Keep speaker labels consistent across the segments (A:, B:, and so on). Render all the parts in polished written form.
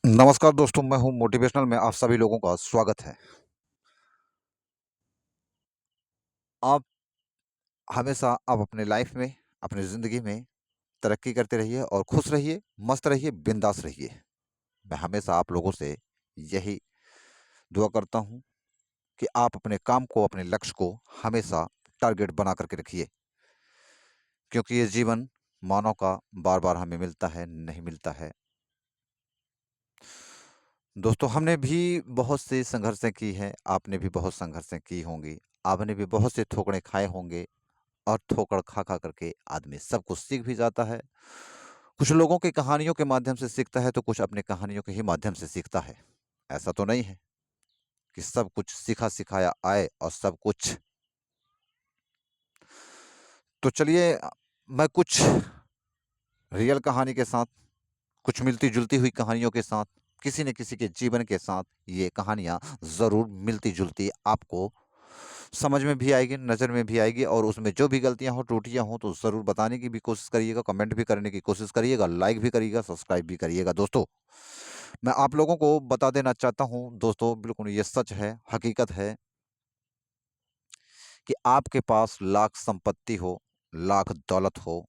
A: नमस्कार दोस्तों, मैं हूं मोटिवेशनल में आप सभी लोगों का स्वागत है। आप हमेशा आप अपने लाइफ में, अपनी ज़िंदगी में तरक्की करते रहिए और खुश रहिए, मस्त रहिए, बिंदास रहिए। मैं हमेशा आप लोगों से यही दुआ करता हूं कि आप अपने काम को, अपने लक्ष्य को हमेशा टारगेट बना करके रखिए, क्योंकि ये जीवन मानव का बार-बार हमें मिलता है, नहीं मिलता है। दोस्तों, हमने भी बहुत सी संघर्षें की हैं, आपने भी बहुत संघर्षें की होंगी, आपने भी बहुत से ठोकरें खाए होंगे। और ठोकर खा-खा करके आदमी सब कुछ सीख भी जाता है। कुछ लोगों की कहानियों के माध्यम से सीखता है, तो कुछ अपनी कहानियों के ही माध्यम से सीखता है। ऐसा तो नहीं है कि सब कुछ सीखा-सिखाया आए और सब कुछ। तो चलिए मैं कुछ रियल कहानी के साथ, कुछ मिलती-जुलती हुई कहानियों के साथ, किसी न किसी के जीवन के साथ ये कहानियाँ ज़रूर मिलती-जुलती आपको समझ में भी आएगी, नज़र में भी आएगी और उसमें जो भी गलतियाँ हो, त्रुटियाँ हों तो ज़रूर बताने की भी कोशिश करिएगा, कमेंट भी करने की कोशिश करिएगा, लाइक भी करिएगा, सब्सक्राइब भी करिएगा। दोस्तों, मैं आप लोगों को बता देना चाहता हूँ दोस्तों, बिल्कुल ये सच है, हकीकत है कि आपके पास लाख संपत्ति हो, लाख दौलत हो,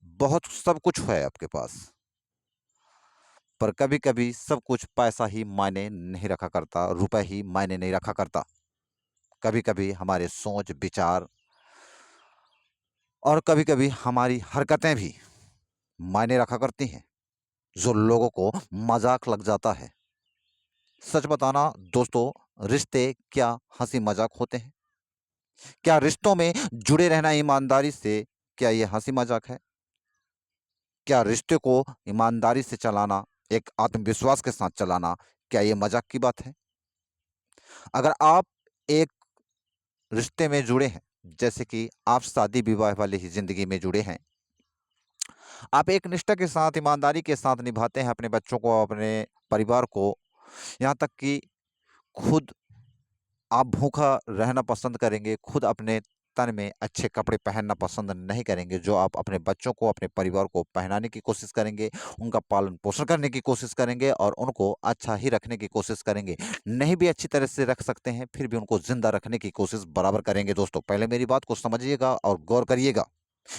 A: बहुत सब कुछ है आपके पास, पर कभी-कभी सब कुछ पैसा ही मायने नहीं रखा करता, रुपए ही मायने नहीं रखा करता। कभी-कभी हमारे सोच, विचार और कभी-कभी हमारी हरकतें भी मायने रखा करती हैं, जो लोगों को मज़ाक लग जाता है। सच बताना दोस्तों, रिश्ते क्या हँसी-मज़ाक होते हैं? क्या रिश्तों में जुड़े रहना ईमानदारी से क्या ये हँसी-मज़ाक है? क्या रिश्ते को ईमानदारी से चलाना, एक आत्मविश्वास के साथ चलाना, क्या ये मज़ाक की बात है? अगर आप एक रिश्ते में जुड़े हैं, जैसे कि आप शादी-विवाह वाली ही ज़िंदगी में जुड़े हैं, आप एक निष्ठा के साथ, ईमानदारी के साथ निभाते हैं अपने बच्चों को, अपने परिवार को, यहाँ तक कि खुद आप भूखा रहना पसंद करेंगे, खुद अपने तन में अच्छे कपड़े पहनना पसंद नहीं करेंगे, जो आप अपने बच्चों को, अपने परिवार को पहनाने की कोशिश करेंगे, उनका पालन-पोषण करने की कोशिश करेंगे और उनको अच्छा ही रखने की कोशिश करेंगे। नहीं भी अच्छी तरह से रख सकते हैं, फिर भी उनको ज़िंदा रखने की कोशिश बराबर करेंगे दोस्तों। पहले मेरी बात को समझिएगा और गौर करिएगा।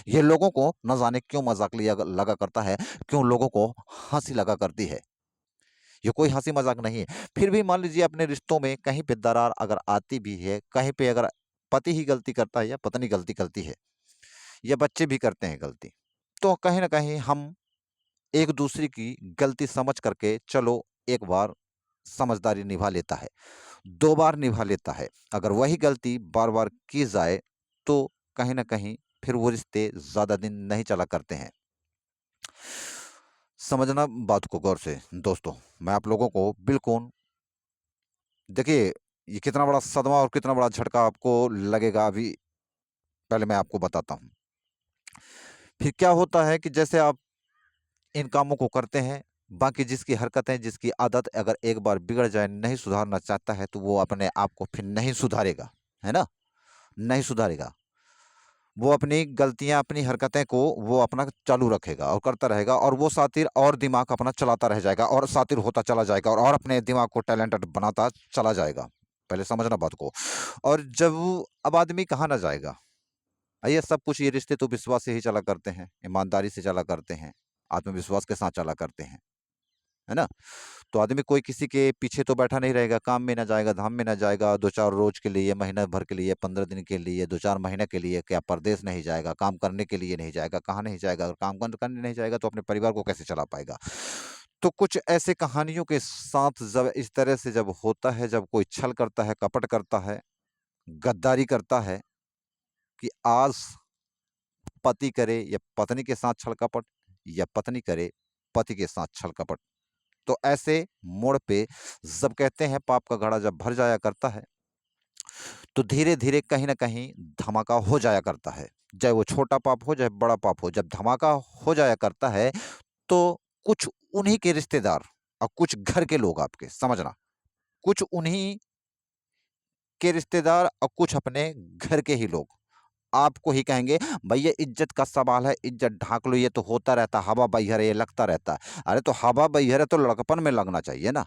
A: ये लोगों को न जाने क्यों मज़ाक लिया लगा करता है, क्यों लोगों को हँसी लगा करती है। ये कोई हँसी-मज़ाक नहीं है। फिर भी मान लीजिए अपने रिश्तों में कहीं पे दरार अगर आती भी है, कहीं पे अगर पति ही गलती करता है या पत्नी गलती करती है या बच्चे भी करते हैं गलती, तो कहीं न कहीं हम एक-दूसरे की गलती समझ करके चलो एक बार समझदारी निभा लेता है, 2 बार निभा लेता है। अगर वही गलती बार-बार की जाए, तो कहीं न कहीं फिर वो रिश्ते ज़्यादा दिन नहीं चला करते हैं। समझना बात को गौर से दोस्तों, मैं आप लोगों को बिल्कुल देखिए, ये कितना बड़ा सदमा और कितना बड़ा झटका आपको लगेगा अभी पहले मैं आपको बताता हूँ। फिर क्या होता है कि जैसे आप इन कामों को करते हैं, बाकी जिसकी हरकतें, जिसकी आदत अगर एक बार बिगड़ जाए, नहीं सुधारना चाहता है, तो वो अपने आप को फिर नहीं सुधारेगा, है ना? नहीं सुधारेगा। वो अपनी गलतियाँ, अपनी हरकतें को वो अपना चालू रखेगा और करता रहेगा और वो शातिर और दिमाग अपना चलाता रह जाएगा और शातिर होता चला जाएगा और अपने दिमाग को टैलेंटेड बनाता चला जाएगा। पहले समझना बात को। और जब अब आदमी कहाँ ना जाएगा? ये सब कुछ ये रिश्ते तो विश्वास से ही चला करते हैं, ईमानदारी से चला करते हैं, आत्मविश्वास के साथ चला करते हैं, है ना? तो आदमी कोई किसी के पीछे तो बैठा नहीं रहेगा, काम में ना जाएगा, धाम में ना जाएगा, 2-4 रोज़ के लिए, महीना भर के लिए, 15 दिन के लिए, 2-4 महीने के लिए क्या परदेश नहीं जाएगा, काम करने के लिए नहीं जाएगा, कहाँ नहीं जाएगा? अगर काम करने नहीं जाएगा तो अपने परिवार को कैसे चला पाएगा? तो कुछ ऐसे कहानियों के साथ जब इस तरह से जब होता है, जब कोई छल करता है, कपट करता है, गद्दारी करता है कि आज पति करे या पत्नी के साथ छल-कपट या पत्नी करे पति के साथ छल-कपट। तो ऐसे मोड़ पे जब कहते हैं पाप का घड़ा जब भर जाया करता है, तो धीरे-धीरे कहीं न कहीं धमाका हो जाया करता है। चाहे वो छोटा पाप हो, चाहे बड़ा पाप हो, जब धमाका हो जाया करता है, तो कुछ उन्हीं के रिश्तेदार और कुछ घर के लोग आपके, समझना, कुछ उन्हीं के रिश्तेदार और कुछ अपने घर के ही लोग आपको ही कहेंगे भैया इज्जत का सवाल है, इज्जत ढाक लो, ये तो होता रहता, हवा बहिर है, ये लगता रहता है। अरे तो हवा बहिर है तो लड़कपन में लगना चाहिए ना,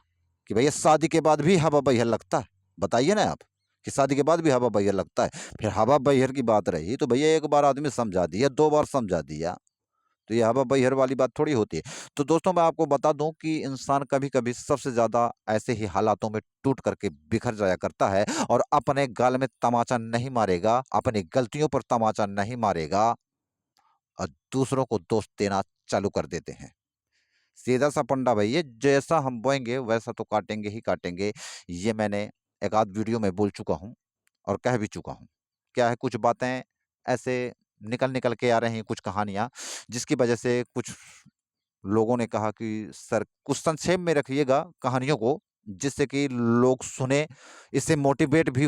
A: कि भैया शादी के बाद भी हवा बहिर लगता है। बताइए ना आप कि शादी के बाद भी हवा बहिर लगता है। फिर हवा बहिर की बात रही तो भैया एक बार आदमी समझा दिया, 2 बार समझा दिया, तो ये हवा बहिर वाली बात थोड़ी होती है। तो दोस्तों मैं आपको बता दूं कि इंसान कभी-कभी सबसे ज़्यादा ऐसे ही हालातों में टूट करके बिखर जाया करता है, और अपने गाल में तमाचा नहीं मारेगा, अपनी गलतियों पर तमाचा नहीं मारेगा, और दूसरों को दोष देना चालू कर देते हैं। सीधा सा फंडा भाई, ये जैसा हम बोएंगे वैसा तो काटेंगे ही काटेंगे। ये मैंने एक आध वीडियो में बोल चुका हूँ और कह भी चुका हूँ। क्या है, कुछ बातें ऐसे निकल निकल के आ रही हैं, कुछ कहानियां, जिसकी वजह से कुछ लोगों ने कहा कि सर कुछ संक्षेप में रखिएगा कहानियों को, जिससे कि लोग सुने, इससे मोटिवेट भी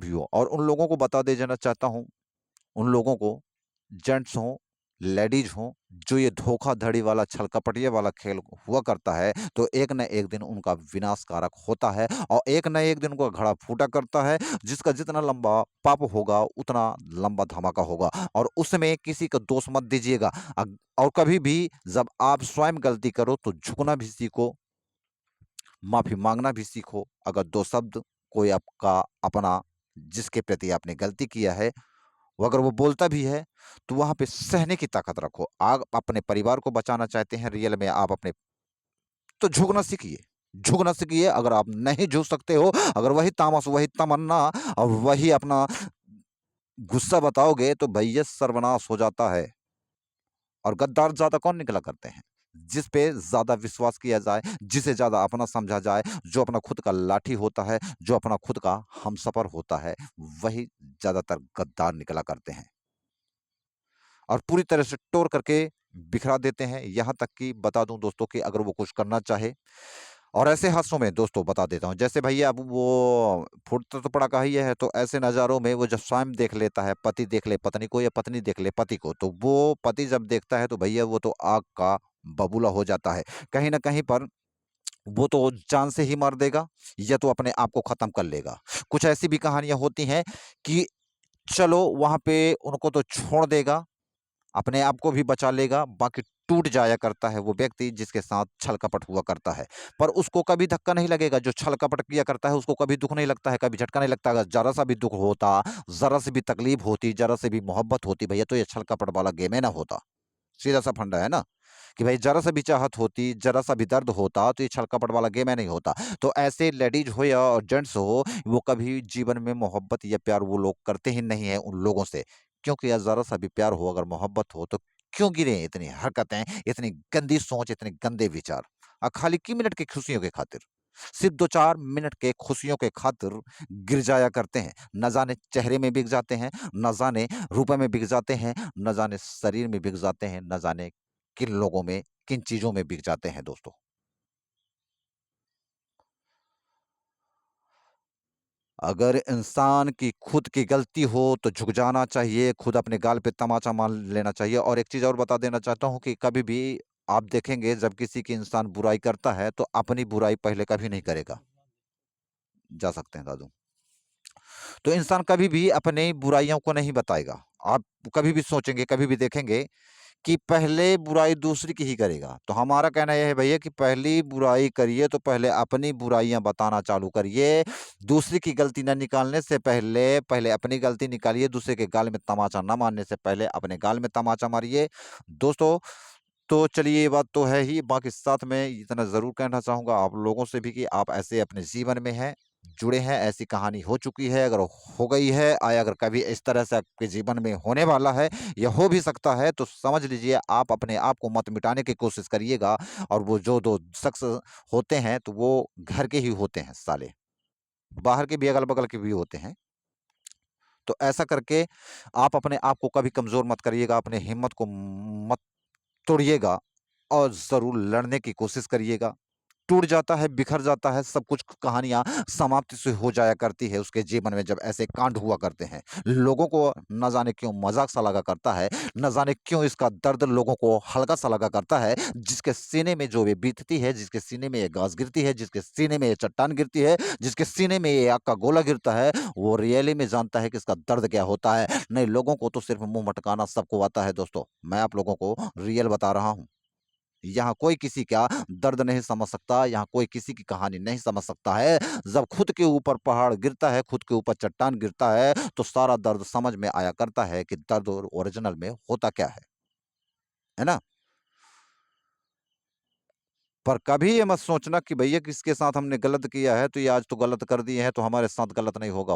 A: हो, और उन लोगों को बता दे जाना चाहता हूँ, उन लोगों को, जेंट्स हों, लेडीज हों, जो ये धोखाधड़ी वाला छलकपटिया वाला खेल हुआ करता है, तो एक न एक दिन उनका विनाशकारक होता है, और एक न एक दिन उनका घड़ा फूटा करता है, जिसका जितना लंबा पाप होगा उतना लंबा धमाका होगा, और उसमें किसी का दोष मत दीजिएगा। और कभी भी जब आप स्वयं गलती करो तो झुकना भी सीखो, माफी मांगना भी सीखो। अगर 2 शब्द कोई आपका अपना, जिसके प्रति आपने गलती किया है, वो अगर वो बोलता भी है, तो वहाँ पे सहने की ताकत रखो। आप अपने परिवार को बचाना चाहते हैं रियल में, आप अपने, तो झुकना सीखिए, झुकना सीखिए। अगर आप नहीं झुक सकते हो, अगर वही तामस, वही तमन्ना और वही अपना गुस्सा बताओगे, तो भैया सर्वनाश हो जाता है। और गद्दार ज़्यादा कौन निकला करते हैं? जिस पे ज़्यादा विश्वास किया जाए, जिसे ज़्यादा अपना समझा जाए, जो अपना खुद का लाठी होता है, जो अपना खुद का हमसफ़र होता है, वही ज़्यादातर गद्दार निकला करते हैं। और पूरी तरह से टोर करके बिखरा देते हैं। यहाँ तक कि बता दूं दोस्तों कि अगर वो कुछ करना चाहे, और ऐसे हादसों में दोस्तों बता देता हूँ, जैसे भैया अब वो फुटता तो पड़ा का ही है, तो ऐसे नज़ारों में वो जब स्वयं देख लेता है, पति देख ले पत्नी को या पत्नी देख ले पति को, तो वो पति जब देखता है तो भैया वो तो आग का बबूला हो जाता है। कहीं न कहीं पर वो तो जान से ही मार देगा, या तो अपने आप को खत्म कर लेगा। कुछ ऐसी भी कहानियाँ होती हैं कि चलो वहाँ पे उनको तो छोड़ देगा, अपने आप को भी बचा लेगा, बाकी टूट जाया करता है वो व्यक्ति जिसके साथ छल-कपट हुआ करता है। पर उसको कभी धक्का नहीं लगेगा, जो छल-कपट किया करता है उसको कभी दुःख नहीं लगता है, कभी झटका नहीं लगता। अगर ज़रा-सा भी दुःख होता, ज़रा सी भी तकलीफ होती, ज़रा सी भी मोहब्बत होती भैया, तो ये छल-कपट वाला गेम ही ना होता। सीधा-सा फंडा है ना, कि भाई ज़रा-सा भी चाहत होती, ज़रा-सा भी दर्द होता, तो ये छल-कपट वाला गेम ही नहीं होता। तो ऐसे लेडीज़ हो या जेंट्स हो, वो कभी जीवन में मोहब्बत या प्यार वो लोग करते ही नहीं हैं उन लोगों से। क्योंकि यार ज़रा-सा भी प्यार हो, अगर मोहब्बत हो, तो क्यों गिरे इतनी हरकतें, इतनी गंदी सोच, इतने गंदे विचार? खाली की मिनट की खुशियों की खातिर। सिर्फ़ 2-4 मिनट के खुशियों के खातिर गिर जाया करते हैं। न जाने चेहरे में बिक जाते हैं, न जाने रुपए में बिक जाते हैं, न जाने शरीर में बिक जाते हैं, न जाने किन लोगों में, किन चीज़ों में बिक जाते हैं दोस्तों। अगर इंसान की खुद की गलती हो तो झुक जाना चाहिए, खुद अपने गाल पे तमाचा मार लेना चाहिए। और एक चीज़ और बता देना चाहता हूँ कि कभी भी आप देखेंगे जब किसी की इंसान बुराई करता है, तो अपनी बुराई पहले कभी नहीं करेगा। जा सकते हैं दादू। तो इंसान कभी भी अपनी बुराइयों को नहीं बताएगा। आप कभी भी सोचेंगे, कभी भी देखेंगे कि पहले बुराई दूसरे की ही करेगा। तो हमारा कहना ये है भैया कि पहली बुराई करिए तो पहले अपनी बुराइयाँ बताना चालू करिए। दूसरे की गलती ना निकालने से पहले, पहले अपनी गलती निकालिए। दूसरे के गाल में तमाचा ना मारने से पहले अपने गाल में तमाचा मारिए। दोस्तों, तो चलिए ये बात तो है ही, बाकी साथ में इतना ज़रूर कहना चाहूँगा आप लोगों से भी कि आप ऐसे अपने जीवन में हैं, जुड़े हैं, ऐसी कहानी हो चुकी है, अगर हो गई है या अगर कभी इस तरह से आपके जीवन में होने वाला है या हो भी सकता है, तो समझ लीजिए आप अपने आप को मत मिटाने की कोशिश करिएगा। और वो जो 2 शख्स होते हैं, तो वो घर के ही होते हैं साले, बाहर के भी अगल-बगल के भी होते हैं। तो ऐसा करके आप अपने आप को कभी कमज़ोर मत करिएगा, अपने हिम्मत को मत तोड़िएगा, और ज़रूर लड़ने की कोशिश करिएगा। टूट जाता है, बिखर जाता है, सब कुछ कहानियाँ समाप्ति से हो जाया करती है उसके जीवन में जब ऐसे कांड हुआ करते हैं। लोगों को न जाने क्यों मज़ाक सा लगा करता है, न जाने क्यों इसका दर्द लोगों को हल्का सा लगा करता है। जिसके सीने में जो ये बीतती है, जिसके सीने में ये गाज़ गिरती है, जिसके सीने में ये चट्टान गिरती है, जिसके सीने में ये आग का गोला गिरता है, वो रियली में जानता है कि इसका दर्द क्या होता है। नहीं, लोगों को तो सिर्फ़ मुँह मटकाना सबको आता है दोस्तों। मैं आप लोगों को रियल बता रहा हूँ। यहाँ कोई किसी का दर्द नहीं समझ सकता, यहाँ कोई किसी की कहानी नहीं समझ सकता है। जब खुद के ऊपर पहाड़ गिरता है, खुद के ऊपर चट्टान गिरता है, तो सारा दर्द समझ में आया करता है कि दर्द और ओरिजिनल में होता क्या है ना? पर कभी ये मत सोचना कि भैया किसके साथ हमने गलत किया है, तो ये आज तो गलत कर दिए हैं, तो हमारे साथ गलत नहीं होगा।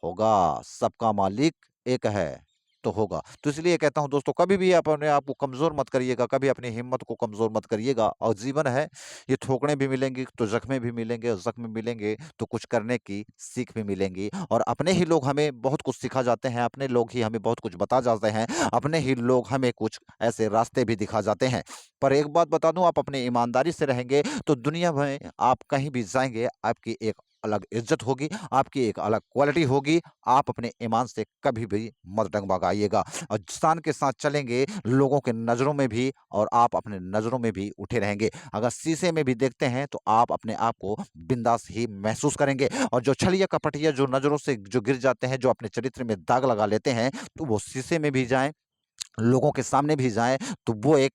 A: होगा, सबका मालिक एक है, तो होगा। तो इसलिए कहता हूँ दोस्तों, कभी भी आप अपने आप को कमज़ोर मत करिएगा, कभी अपनी हिम्मत को कमज़ोर मत करिएगा। और जीवन है, ये ठोकरें भी मिलेंगी, तो ज़ख्में भी मिलेंगे, और ज़ख्म मिलेंगे, तो कुछ करने की सीख भी मिलेंगी। और अपने ही लोग हमें बहुत कुछ सिखा जाते हैं, अपने लोग ही हमें बहुत कुछ बता जाते हैं, अपने ही लोग हमें कुछ ऐसे रास्ते भी दिखा जाते हैं। पर एक बात बता दूँ, आप अपनी ईमानदारी से रहेंगे, तो दुनिया में आप कहीं भी जाएँगे, आपकी एक अलग इज़्ज़त होगी, आपकी एक अलग क्वालिटी होगी। आप अपने ईमान से कभी भी मत डगमगाइएगा, और शान के साथ चलेंगे लोगों के नज़रों में भी, और आप अपने नज़रों में भी उठे रहेंगे। अगर शीशे में भी देखते हैं, तो आप अपने आप को बिंदास ही महसूस करेंगे। और जो छलिया कपटिया जो नज़रों से जो गिर जाते हैं, जो अपने चरित्र में दाग लगा लेते हैं, तो वो शीशे में भी जाएँ, लोगों के सामने भी जाएँ, तो वो एक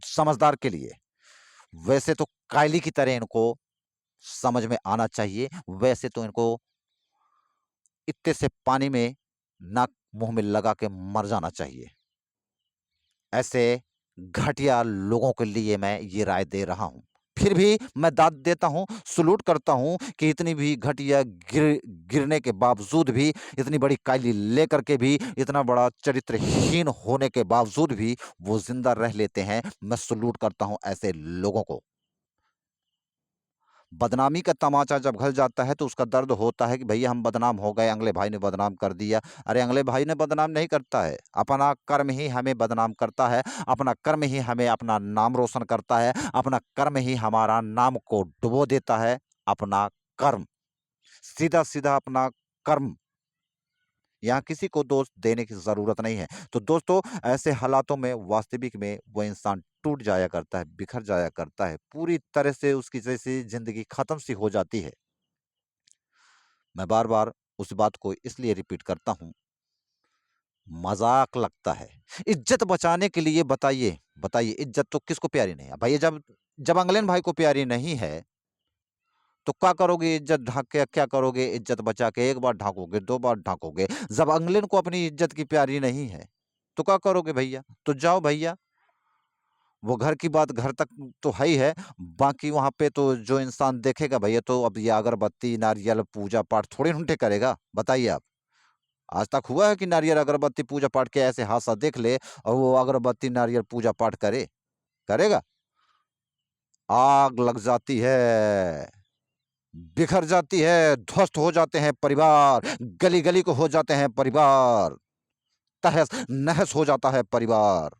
A: समझदार के लिए। वैसे तो कायली की तरह इनको समझ में आना चाहिए, वैसे तो इनको इत्ते से पानी में नाक मुँह में लगा के मर जाना चाहिए। ऐसे घटिया लोगों के लिए मैं ये राय दे रहा हूँ। फिर भी मैं दाद देता हूँ, सैल्यूट करता हूँ कि इतनी भी घटिया गिरने के बावजूद भी, इतनी बड़ी कायली लेकर के भी, इतना बड़ा चरित्रहीन होने के बावजूद भी वो ज़िंदा रह लेते हैं। मैं सैल्यूट करता हूँ ऐसे लोगों को। बदनामी का तमाचा जब घल जाता है, तो उसका दर्द होता है कि भैया हम बदनाम हो गए, अगले भाई ने बदनाम कर दिया। अरे अगले भाई ने बदनाम नहीं करता है, अपना कर्म ही हमें बदनाम करता है, अपना कर्म ही हमें अपना नाम रोशन करता है, अपना कर्म ही हमारा नाम को डुबो देता है, अपना कर्म। सीधा-सीधा अपना कर्म। यहाँ किसी को दोष देने की ज़रूरत नहीं है। तो दोस्तों, ऐसे हालातों में वास्तविक में वो इंसान टूट जाया करता है, बिखर जाया करता है, पूरी तरह से उसकी जैसे ज़िंदगी ख़त्म सी हो जाती है। मैं बार-बार उस बात को इसलिए रिपीट करता हूँ, मज़ाक लगता है। इज़्ज़त बचाने के लिए बताइए इज़्ज़त तो किसको प्यारी नहीं है? भैया जब जब अंगलैन भाई को प्यारी नहीं है, तो क्या करोगे इज़्ज़त ढँक के क्या करोगे इज़्ज़त बचा के? 1 बार ढाँकोगे, 2 बार ढाँकोगे। जब अंगलैन को अपनी इज़्ज़त की प्यारी नहीं है, तो क्या करोगे भैया? तो जाओ भैया, वो घर की बात घर तक तो है ही है, बाकी वहाँ पे तो जो इंसान देखेगा भैया, तो अब ये अगरबत्ती, नारियल, पूजा-पाठ थोड़ी ना करेगा, बताइए आप। आज तक हुआ है कि नारियल, अगरबत्ती, पूजा-पाठ के ऐसे हादसा देख ले और वो अगरबत्ती, नारियल, पूजा-पाठ करे? करेगा? आग लग जाती है, बिखर जाती है, ध्वस्त हो जाते हैं परिवार, गली-गली को हो जाते हैं परिवार, तहस-नहस हो जाता है परिवार।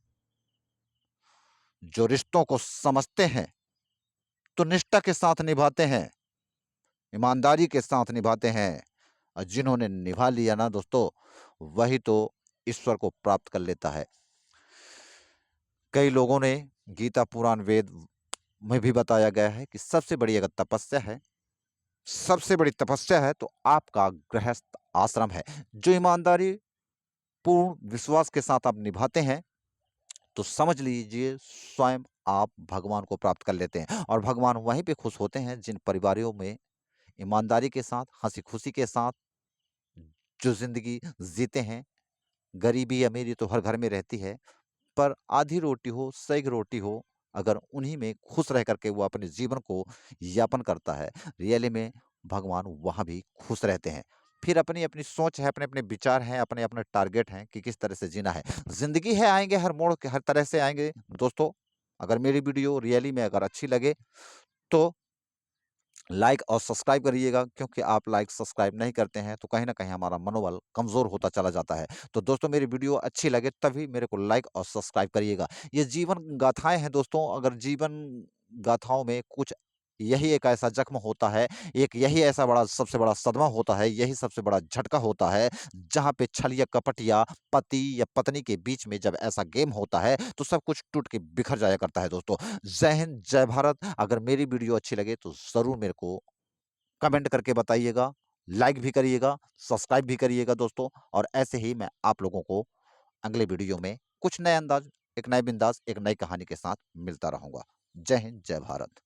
A: जो रिश्तों को समझते हैं, तो निष्ठा के साथ निभाते हैं, ईमानदारी के साथ निभाते हैं, और जिन्होंने निभा लिया ना दोस्तों, वही तो ईश्वर को प्राप्त कर लेता है। कई लोगों ने गीता, पुराण, वेद में भी बताया गया है कि सबसे बड़ी अगर तपस्या है, सबसे बड़ी तपस्या है, तो आपका गृहस्थ आश्रम है। जो ईमानदारी पूर्ण विश्वास के साथ आप निभाते हैं, तो समझ लीजिए स्वयं आप भगवान को प्राप्त कर लेते हैं, और भगवान वहीं पे खुश होते हैं जिन परिवारों में ईमानदारी के साथ, हँसी-खुशी के साथ जो ज़िंदगी जीते हैं। गरीबी-अमीरी तो हर घर में रहती है, पर आधी रोटी हो, सेक रोटी हो, अगर उन्हीं में खुश रह कर के वो अपने जीवन को यापन करता है, रियली में भगवान वहाँ भी खुश रहते हैं। फिर अपनी-अपनी सोच है, अपने-अपने विचार हैं, अपने-अपने टारगेट हैं कि किस तरह से जीना है। ज़िंदगी है, आएँगे हर मोड़ के हर तरह से आएँगे दोस्तों। अगर मेरी वीडियो रियली में अगर अच्छी लगे, तो लाइक और सब्सक्राइब करिएगा, क्योंकि आप लाइक सब्सक्राइब नहीं करते हैं, तो कहीं न कहीं हमारा मनोबल कमज़ोर होता चला जाता है। तो दोस्तों, मेरी वीडियो अच्छी लगे तभी मेरे को लाइक और सब्सक्राइब करिएगा। ये जीवन गाथाएँ हैं दोस्तों, अगर जीवन गाथाओं में कुछ यही एक ऐसा ज़ख्म होता है, एक यही ऐसा बड़ा सबसे बड़ा सदमा होता है, यही सबसे बड़ा झटका होता है, जहाँ पे छल या कपट या पति या पत्नी के बीच में जब ऐसा गेम होता है, तो सब कुछ टूट के बिखर जाया करता है दोस्तों। जय हिंद, जय भारत। अगर मेरी वीडियो अच्छी लगे तो ज़रूर मेरे को कमेंट करके बताइएगा, लाइक भी करिएगा, सब्सक्राइब भी करिएगा दोस्तों, और ऐसे ही मैं आप लोगों को अगले वीडियो में कुछ नए अंदाज, एक नए बिंदास, एक नई कहानी के साथ मिलता रहूँगा। जय हिंद, जय भारत।